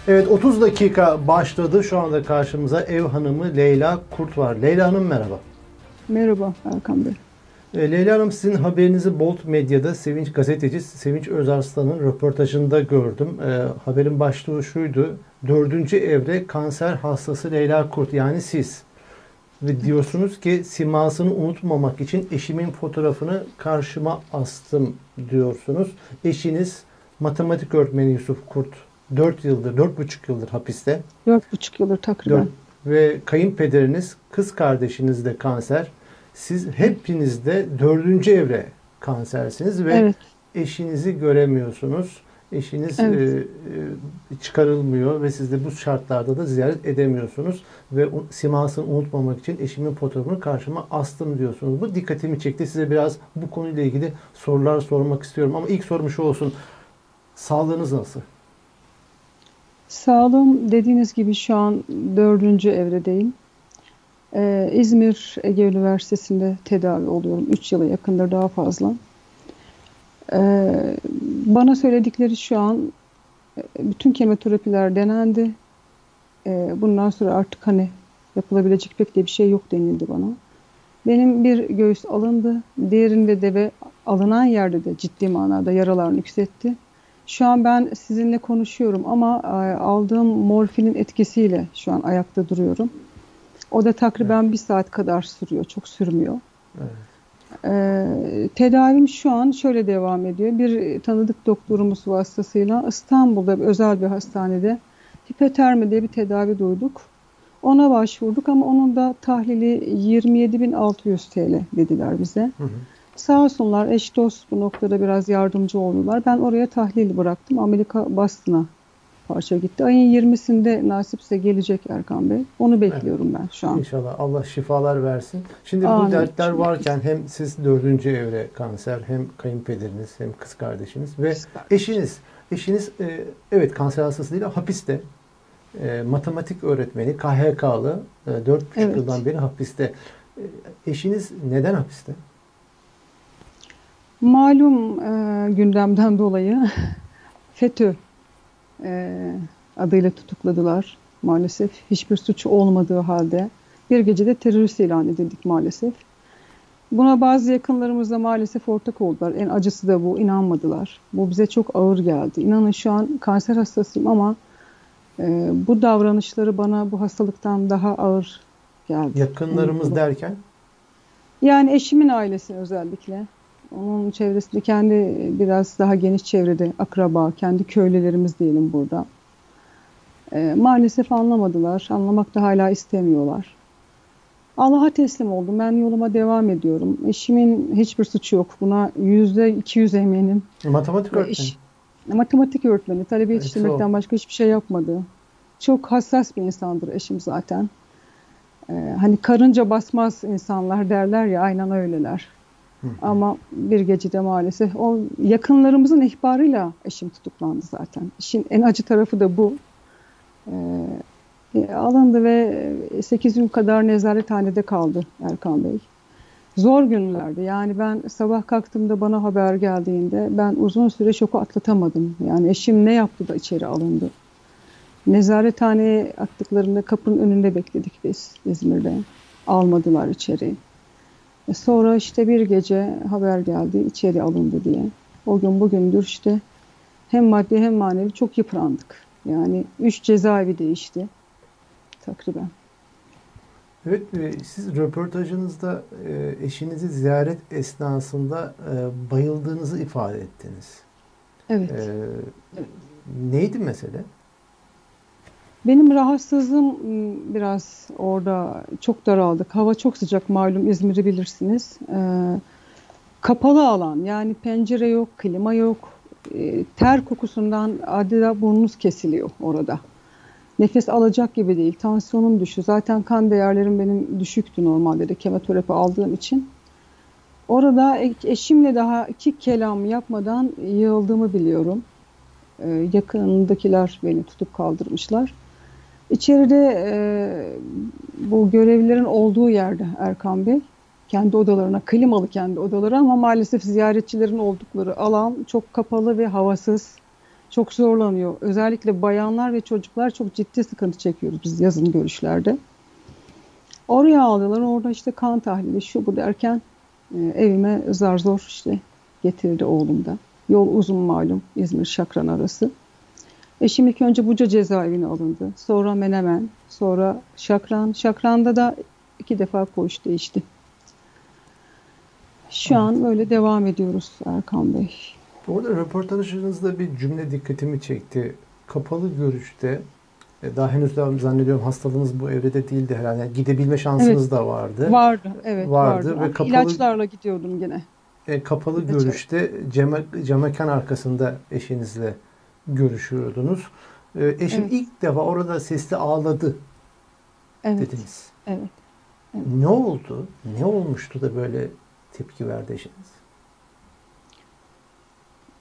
Evet, 30 dakika başladı. Şu anda karşımıza ev hanımı Leyla Kurt var. Leyla Hanım merhaba. Merhaba Erkan Bey. Leyla Hanım, sizin haberinizi Bolt Medya'da gazeteci Sevinç Özarslan'ın röportajında gördüm. Haberin başlığı şuydu: dördüncü evre kanser hastası Leyla Kurt, yani siz. Ve diyorsunuz ki simasını unutmamak için eşimin fotoğrafını karşıma astım diyorsunuz. Eşiniz matematik öğretmeni Yusuf Kurt 4,5 yıldır hapiste. 4,5 yıldır takriben. Ve kayınpederiniz, kız kardeşiniz de kanser. Siz hepiniz de dördüncü evre kansersiniz ve Evet. eşinizi göremiyorsunuz. Eşiniz Evet. çıkarılmıyor ve siz de bu şartlarda da ziyaret edemiyorsunuz. Ve simasını unutmamak için eşimin fotoğrafını karşıma astım diyorsunuz. Bu dikkatimi çekti. Size biraz bu konuyla ilgili sorular sormak istiyorum. Ama ilk sorum şu olsun: sağlığınız nasıl? Sağlığım dediğiniz gibi şu an 4. evredeyim. İzmir Ege Üniversitesi'nde tedavi oluyorum. 3 yıla yakındır, daha fazla. Bana söyledikleri şu an bütün kemoterapiler denendi. Bundan sonra artık hani yapılabilecek pek de bir şey yok denildi bana. Benim bir göğüs alındı. Diğerinde de ve alınan yerde de ciddi manada yaralar nüksetti. Şu an ben sizinle konuşuyorum ama aldığım morfinin etkisiyle şu an ayakta duruyorum. O da takriben 1 saat kadar sürüyor. Çok sürmüyor. Evet. Tedavim şu an şöyle devam ediyor. Bir tanıdık doktorumuz vasıtasıyla İstanbul'da özel bir hastanede hipotermi diye bir tedavi duyduk. Ona başvurduk ama onun da tahlili 27.600 TL dediler bize. Hı hı. Sağ olsunlar, eş dost bu noktada biraz yardımcı oldular. Ben oraya tahlil bıraktım. Amerika Boston'a parça gitti. Ayın 20'sinde nasipse gelecek Erkan Bey. Onu bekliyorum ben şu an. İnşallah Allah şifalar versin. Şimdi Amin. bu dertler varken hem siz dördüncü evre kanser, hem kayınpederiniz, hem kız kardeşiniz ve eşiniz evet kanser hastası değil, hapiste. Matematik öğretmeni, KHK'lı, 4,5 Evet. yıldan beri hapiste. Eşiniz neden hapiste? Malum gündemden dolayı FETÖ adıyla tutukladılar maalesef. Hiçbir suçu olmadığı halde bir gecede terörist ilan edildik maalesef. Buna bazı yakınlarımız da maalesef ortak oldular. En acısı da bu. İnanmadılar. Bu bize çok ağır geldi. İnanın şu an kanser hastasıyım ama bu davranışları bana bu hastalıktan daha ağır geldi. Yakınlarımız derken? Yani eşimin ailesi özellikle. Onun çevresinde kendi biraz daha geniş çevrede akraba, kendi köylülerimiz diyelim burada. Maalesef anlamadılar. Anlamak da hala istemiyorlar. Allah'a teslim oldum. Ben yoluma devam ediyorum. Eşimin hiçbir suçu yok. Buna %200 eminim. Matematik öğretmeni. Matematik öğretmeni. Talebe Evet, yetiştirmekten başka hiçbir şey yapmadı. Çok hassas bir insandır eşim zaten. Hani karınca basmaz insanlar derler ya, aynen öyleler. Ama bir gecede maalesef o yakınlarımızın ihbarıyla eşim tutuklandı zaten. İşin en acı tarafı da bu. Alındı ve 8 gün kadar nezarethanede kaldı Erkan Bey. Zor günlerdi. Yani ben sabah kalktığımda bana haber geldiğinde ben uzun süre şoku atlatamadım. Yani eşim ne yaptı da içeri alındı. Nezarethaneye attıklarında kapının önünde bekledik biz İzmir'de. Almadılar içeri. Sonra işte bir gece haber geldi içeri alındı diye. O gün bugündür işte hem maddi hem manevi çok yıprandık. Yani 3 cezaevi değişti takriben. Evet, siz röportajınızda eşinizi ziyaret esnasında bayıldığınızı ifade ettiniz. Evet. Neydi mesele? Benim rahatsızlığım biraz orada çok daraldık. Hava çok sıcak, malum İzmir'i bilirsiniz. Kapalı alan, yani pencere yok, klima yok. Ter kokusundan adeta burnunuz kesiliyor orada. Nefes alacak gibi değil. Tansiyonum düştü. Zaten kan değerlerim benim düşüktü normalde de kemoterapi aldığım için. Orada eşimle daha 2 kelam yapmadan yığıldığımı biliyorum. Yakınındakiler beni tutup kaldırmışlar. İçeride bu görevlilerin olduğu yerde Erkan Bey, kendi odalarına, klimalı kendi odaları ama maalesef ziyaretçilerin oldukları alan çok kapalı ve havasız. Çok zorlanıyor. Özellikle bayanlar ve çocuklar çok ciddi sıkıntı çekiyoruz biz yazın görüşlerde. Oraya aldılar. Orada işte kan tahlili şu bu derken evime zar zor işte getirdi oğlum da. Yol uzun malum, İzmir Şakran arası. Eşim ilk önce Buca cezaevine alındı. Sonra Menemen, sonra Şakran. Şakran'da da 2 defa koğuş değişti. Şu an böyle devam ediyoruz Erkan Bey. Orada röportajınızda bir cümle dikkatimi çekti. Kapalı görüşte, daha henüz daha zannediyorum hastalığınız bu evrede değildi herhalde. Yani gidebilme şansınız Evet, da vardı. vardı. Evet, Vardı vardı. ve kapalı İlaçlarla gidiyordum gene. Kapalı İlaç. görüşte camekan arkasında eşinizle görüşüyordunuz. Eşim Evet, ilk defa orada sesli ağladı evet, dediniz. evet, evet. Ne oldu? Ne olmuştu da böyle tepki verdi eşiniz?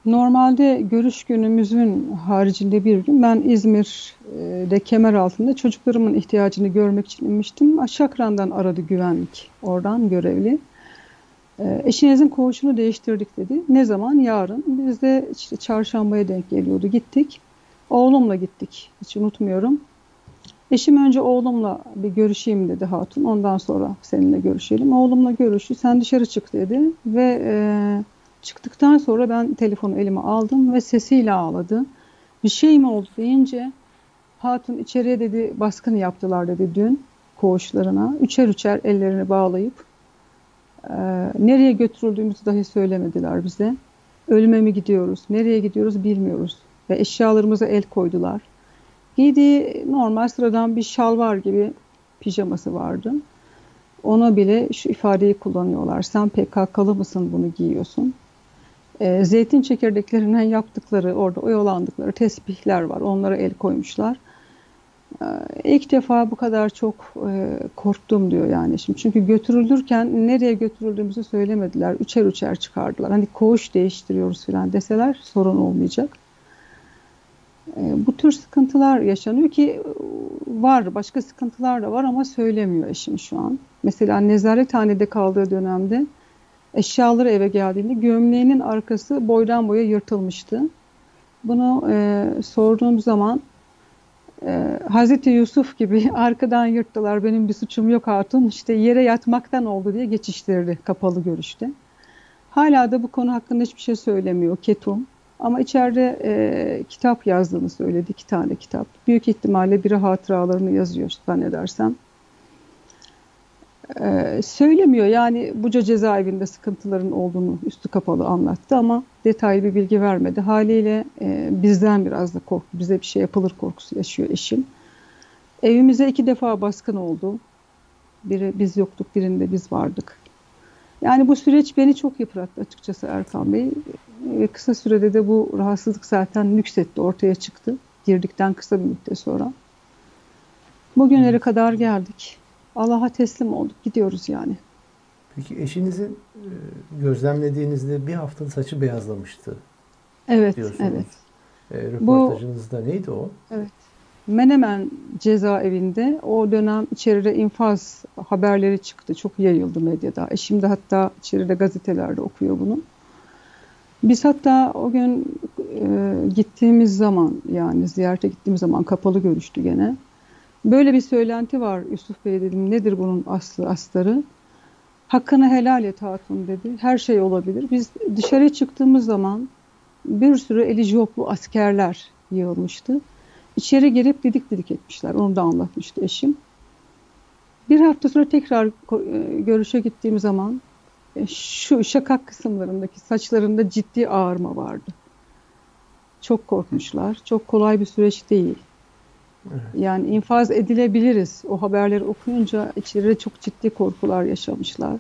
Normalde görüş günümüzün haricinde bir gün ben İzmir'de Kemeraltı'nda çocuklarımın ihtiyacını görmek için inmiştim. Şakran'dan aradı güvenlik, oradan görevli. Eşinizin koğuşunu değiştirdik dedi. Ne zaman? Yarın. Biz de işte çarşambaya denk geliyordu. Gittik. Oğlumla gittik. Hiç unutmuyorum. Eşim önce oğlumla bir görüşeyim dedi hatun. Ondan sonra seninle görüşelim. Oğlumla görüştü. Sen dışarı çık dedi. Ve çıktıktan sonra ben telefonu elime aldım ve sesiyle ağladı. Bir şey mi oldu deyince hatun içeriye dedi baskın yaptılar dedi dün koğuşlarına. Üçer üçer ellerini bağlayıp nereye götürüldüğümüzü dahi söylemediler bize. Ölüme mi gidiyoruz, nereye gidiyoruz bilmiyoruz. Ve eşyalarımıza el koydular. Giydiği normal sıradan bir şalvar gibi pijaması vardı. Ona bile şu ifadeyi kullanıyorlar. Sen PKK'lı mısın bunu giyiyorsun? Zeytin çekirdeklerinden yaptıkları, orada oyalandıkları tesbihler var. Onlara el koymuşlar. İlk defa bu kadar çok korktum diyor yani şimdi. Çünkü götürülürken nereye götürüldüğümüzü söylemediler. Üçer üçer çıkardılar. Hani koğuş değiştiriyoruz falan deseler sorun olmayacak. Bu tür sıkıntılar yaşanıyor ki var. Başka sıkıntılar da var ama söylemiyor eşim şu an. Mesela nezarethanede kaldığı dönemde eşyaları eve geldiğinde gömleğinin arkası boydan boya yırtılmıştı. Bunu sorduğum zaman Hazreti Yusuf gibi arkadan yırttılar. Benim bir suçum yok hatun. İşte yere yatmaktan oldu diye geçiştirdi kapalı görüşte. Hala da bu konu hakkında hiçbir şey söylemiyor. Ketum. Ama içeride kitap yazdığını söyledi. 2 tane kitap. Büyük ihtimalle biri hatıralarını yazıyor zannedersem. Söylemiyor yani Buca cezaevinde sıkıntıların olduğunu üstü kapalı anlattı ama detaylı bir bilgi vermedi. Haliyle bizden biraz da korktu. Bize bir şey yapılır korkusu yaşıyor eşim. Evimize 2 defa baskın oldu. Biri biz yoktuk, birinde biz vardık. Yani bu süreç beni çok yıprattı açıkçası Erkan Bey. Ve kısa sürede de bu rahatsızlık zaten nüksetti, ortaya çıktı. Girdikten kısa bir müddet sonra. Bugünlere kadar geldik. Allah'a teslim olduk. Gidiyoruz yani. Peki eşinizin gözlemlediğinizde bir haftada saçı beyazlamıştı Evet, diyorsunuz. evet. Röportajınızda neydi o? Evet. Menemen cezaevinde o dönem içeride infaz haberleri çıktı. Çok yayıldı medyada. Eşim de hatta içeride gazetelerde okuyor bunu. Biz hatta o gün gittiğimiz zaman yani ziyarete gittiğimiz zaman kapalı görüştü gene. Böyle bir söylenti var Yusuf Bey dedim. Nedir bunun aslı astarı? Hakkını helal et hatun dedi. Her şey olabilir. Biz dışarı çıktığımız zaman bir sürü eli joplu askerler yığılmıştı. İçeri girip didik didik etmişler. Onu da anlatmıştı eşim. Bir hafta sonra tekrar görüşe gittiğim zaman şu şakak kısımlarındaki saçlarında ciddi ağarma vardı. Çok korkmuşlar. Çok kolay bir süreç değil. Evet. Yani infaz edilebiliriz. O haberleri okuyunca içeride çok ciddi korkular yaşamışlar.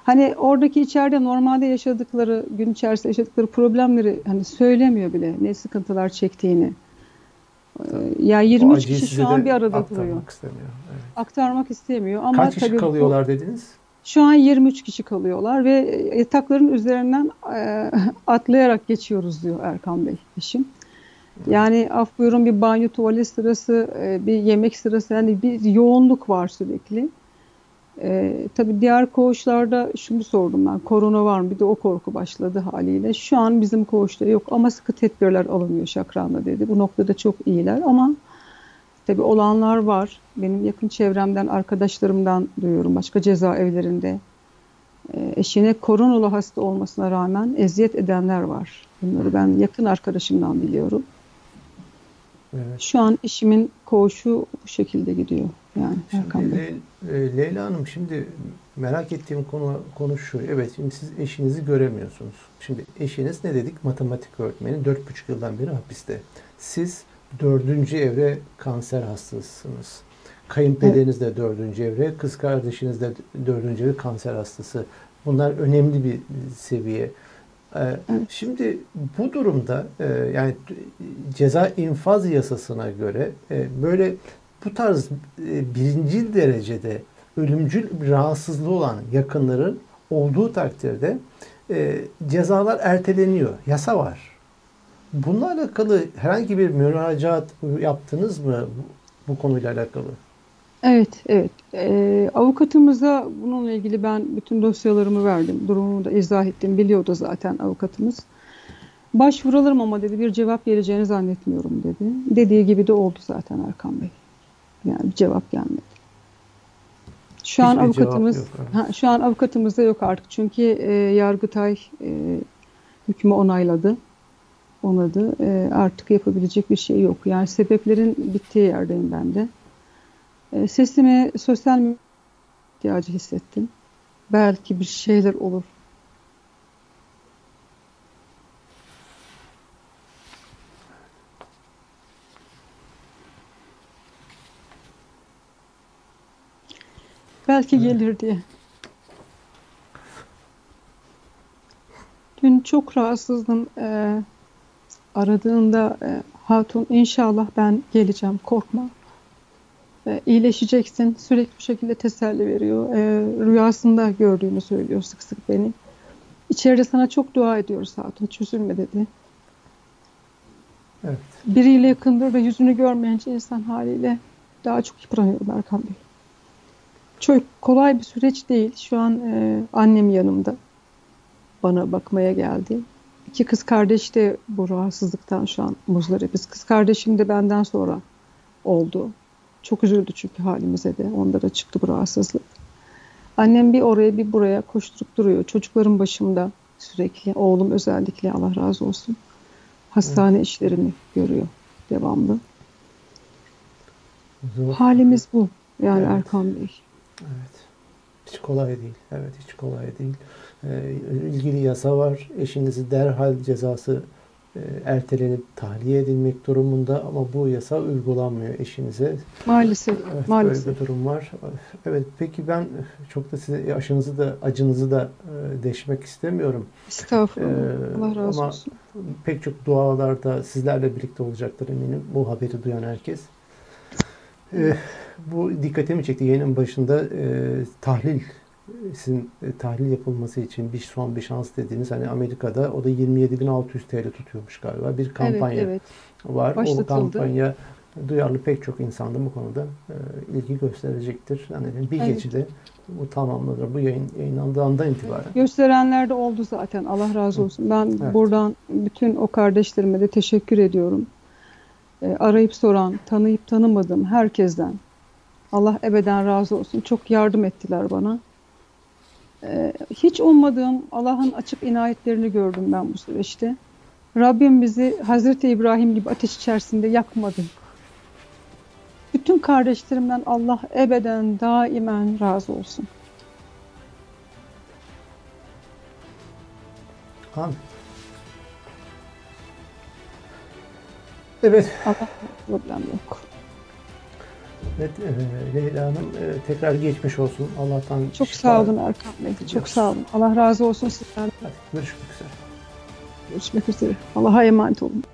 Hani oradaki içeride normalde yaşadıkları, gün içerisinde yaşadıkları problemleri hani söylemiyor bile ne sıkıntılar çektiğini. Ya 23 kişi şu an bir arada duruyor. İstemiyor. Evet. Aktarmak istemiyor ama kaç kişi tabii kalıyorlar dediniz? Şu an 23 kişi kalıyorlar ve yatakların üzerinden atlayarak geçiyoruz diyor Erkan Bey eşim. Yani af buyurun bir banyo tuvalet sırası, bir yemek sırası yani bir yoğunluk var sürekli. Tabii diğer koğuşlarda şunu sordum ben. Korona var mı? Bir de o korku başladı haliyle. Şu an bizim koğuşta yok ama sıkı tedbirler alınıyor Şakran'da dedi. Bu noktada çok iyiler ama tabii olanlar var. Benim yakın çevremden, arkadaşlarımdan duyuyorum. Başka cezaevlerinde eşine koronalı hasta olmasına rağmen eziyet edenler var. Bunları ben yakın arkadaşımdan biliyorum. Evet. Şu an eşimin koğuşu bu şekilde gidiyor. Yani Erkan Bey. Leyla Hanım, şimdi merak ettiğim konu şu. Evet, şimdi siz eşinizi göremiyorsunuz. Şimdi eşiniz ne dedik? Matematik öğretmeni. 4,5 yıldan beri hapiste. Siz 4. evre kanser hastasısınız. Kayınpederiniz de 4. evre, kız kardeşiniz de 4. evre kanser hastası. Bunlar önemli bir seviye. Evet. Şimdi bu durumda yani ceza infaz yasasına göre böyle bu tarz birinci derecede ölümcül bir rahatsızlığı olan yakınların olduğu takdirde cezalar erteleniyor. Yasa var. Bununla alakalı herhangi bir müracaat yaptınız mı bu konuyla alakalı? Evet, evet. Avukatımıza bununla ilgili ben bütün dosyalarımı verdim. Durumumu da izah ettim. Biliyordu zaten avukatımız. Başvuralım ama dedi bir cevap geleceğini zannetmiyorum dedi. Dediği gibi de oldu zaten Erkan Bey. Yani bir cevap gelmedi. Şu an avukatımız şu an avukatımızda yok artık. Çünkü Yargıtay hükmü onayladı. Artık yapabilecek bir şey yok. Yani sebeplerin bittiği yerdeyim ben de. Sesimi sosyal medya ihtiyacı hissettim. Belki bir şeyler olur. Belki gelir diye. Dün çok rahatsızdım. Aradığında hatun inşallah ben geleceğim, korkma. İyileşeceksin. Sürekli bu şekilde teselli veriyor. Rüyasında gördüğünü söylüyor sık sık beni. İçeride sana çok dua ediyoruz hatun. Hiç üzülme dedi. Evet. Biriyle yakındır da yüzünü görmeyince insan haliyle daha çok yıpranıyor Erkan Bey. Çok kolay bir süreç değil. Şu an annem yanımda. Bana bakmaya geldi. 2 kız kardeş de bu rahatsızlıktan şu an muzdaripiz. Kız kardeşim de benden sonra oldu. Çok üzüldü çünkü halimize de. Onda da çıktı bu rahatsızlık. Annem bir oraya bir buraya koşturup duruyor. Çocukların başımda sürekli. Oğlum özellikle Allah razı olsun. Hastane işlerini görüyor devamlı. Zor. Halimiz bu. Yani Evet. Erkan Bey. Evet. Hiç kolay değil. Evet, hiç kolay değil. İlgili yasa var. Eşinizi derhal cezası ertelenip tahliye edilmek durumunda ama bu yasa uygulanmıyor eşinize. Maalesef. Evet, Maalesef. böyle bir durum var. Evet, peki ben çok da size acınızı da deşmek istemiyorum. Estağfurullah. Allah razı Ama olsun. pek çok dualarda sizlerle birlikte olacaktır eminim. Bu haberi duyan herkes. Bu dikkatimi çekti. Yayının başında tahlil yapılması için son bir şans dediğiniz, hani Amerika'da o da 27.600 TL tutuyormuş galiba. Bir kampanya var. Başlatıldı. O kampanya duyarlı pek çok insan da bu konuda ilgi gösterecektir. Yani bir gecede bu tamamlanır. Bu yayın yayınlandığından itibaren. Gösterenler de oldu zaten. Allah razı olsun. Ben buradan bütün o kardeşlerime de teşekkür ediyorum. Arayıp soran, tanıyıp tanımadığım herkesten Allah ebeden razı olsun. Çok yardım ettiler bana. Hiç ummadığım Allah'ın açık inayetlerini gördüm ben bu süreçte. Rabbim bizi Hazreti İbrahim gibi ateş içerisinde yakmadı. Bütün kardeşlerimden Allah ebeden, daimen razı olsun. Amin. Evet. Allah problem yok. Evet, Leyla Hanım tekrar geçmiş olsun. Allah'tan çok sağ olun Erkan Bey. Çok sağ olun. Allah razı olsun sizden. Hadi görüşmek üzere. Görüşmek üzere. Allah'a emanet olun.